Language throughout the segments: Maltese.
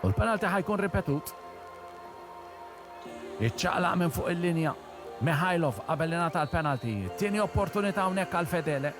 U l-penalti ħajkun ripetut. Iċċaqlaq minn fuq il-linja. Mihajlov qabel li nata l-penalti. Tieni opportunità hawnhekk għal Fedele.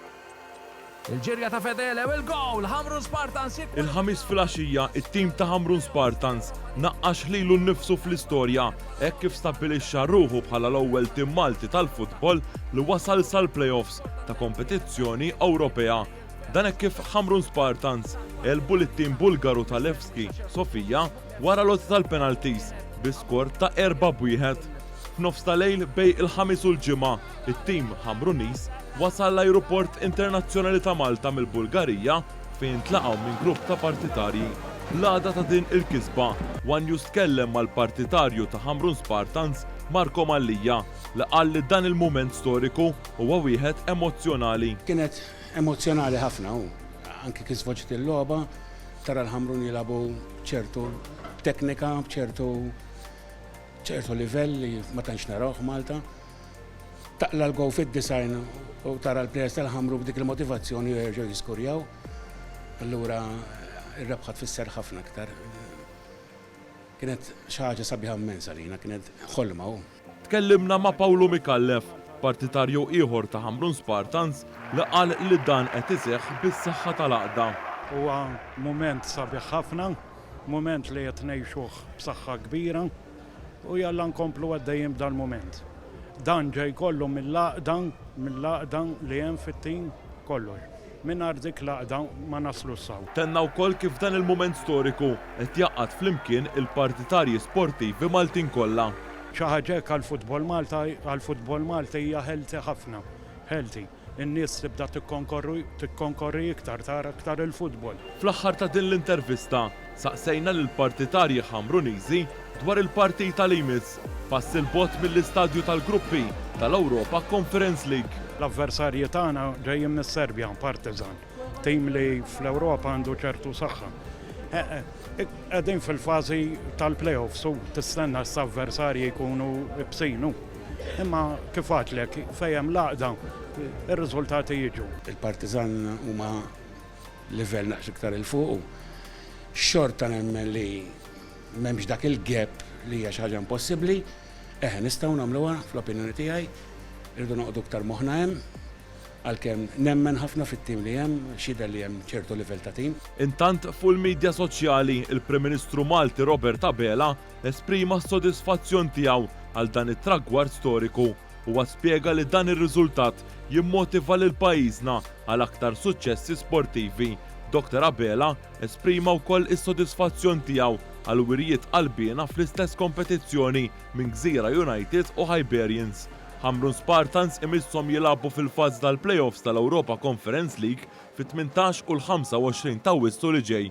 Il-ġirja ta' Fedele u il-gowl, Hamrun Spartans. Il-ħamis fil-għaxija, it-tim ta' Hamrun Spartans naqqax lilu nnifsu fl-istorja hekk kif stabbilixxa ruħu bħala l-ewwel tim Malti tal-futbol li wasal sal-playoffs ta' kompetizzjoni Ewropea. Dan hekk kif Hamrun Spartans elbu lit-tim Bulgaru tal-Levski Sofija wara lotta tal-penaltis bi skor ta' 4-1. F'nofs tal-lejl bej il-ħamis u l-ġimgħa, it-tim Hamrunis wasal l-Ajruport Internazzjonali ta' Malta mill-Bulgarija fejn tlaqgħu minn grupp ta' partitarji. L-għada ta' din il-kisba One News tkellem mal-partitarju ta' Hamrun Spartans Marko Mallija li qal li dan il-mument storiku huwa wieħed emozjonali. Kienet emozjonali ħafna u anke kif voġġet il-logħba tara l-Hamrun jilagħbu ċertu teknika, ċertu livell li ma tantx narawh Malta. Taqla l-gow fid-design u tara l-plejers tal-Hamru b'dik il-motivazzjoni u jerġgħu jiskurjaw. Allura ir-rebħa tfisser ħafna aktar. Kienet xi ħaġa sabiħa immensa lina, kienet ħolma hu. Tkellimna ma' Pawlu Mikallef, partitarju ieħor ta' Hamrun Spartans li qal li dan qed iseħħ bis-saħħa tal-għaqda. Huwa mument sabiħ ħafna, mument li qed ngħixuh b'saħħa kbira u jalla nkomplu għaddejjem dal-mument. Dan ġej kollu mill-laqda li hemm fit-tim kollox. Mingħajr dik laqda ma naslu saw. Tenna wkoll kif dan il-mument storiku qed jaqqad flimkien il-partitarji sportivi Maltin kollha. Xi ħaġa għall-futbol Malti hija ħelti ħafna, ħelti. In-nies tibda tikkonkorri iktar tara iktar il-futbol. Fl-aħħar ta' din l-intervista saqsejna lill-partitarji Hamruniżi dwar il-partita li jmiss pass il-bot mill-istadju tal-gruppi tal-Ewropa Conference League. L-avversarji tagħna ġejjin mis-Serbja, Partizan, tim li fl-Ewropa għandu ċertu saħħa. Qegħdin fil-fażi tal-playoffs u tistenna s-avversarji jkunu bsinu. Imma kif għatlek fejn laqda ir-riżultati jiġu. Il-Partizan huma livell naqs iktar il-fuq. Xorta nemmen li m'hemmx dak il-gap li hija xi ħaġa impossibbli, nistgħu nagħmluha fl-opinjoni tiegħi, irridu noqogħdu iktar moħħna hemm, għalkemm nemmen ħafna fit-tim li hemm, xhider li hemm ċertu livell ta' tim. Intant fuq il-medja soċjali il-Prim Ministru Malti Robert Abela esprima s-sodisfazzjon tiegħu għal dan it-tragward storiku u spjega li dan ir-riżultat jimmotiva lil pajjiżna għal aktar suċċessi sportivi. Dr. Abela esprima wkoll is-sodisfazzjon tiegħu għal wirijiet qalbina fl-istess kompetizzjoni minn Gżira United u Hibernians. Hamrun Spartans imisshom jilagħbu fil-fażi tal-playoffs tal-Ewropa Conference League fit-18 u l-25 ta' Awwissu li ġej.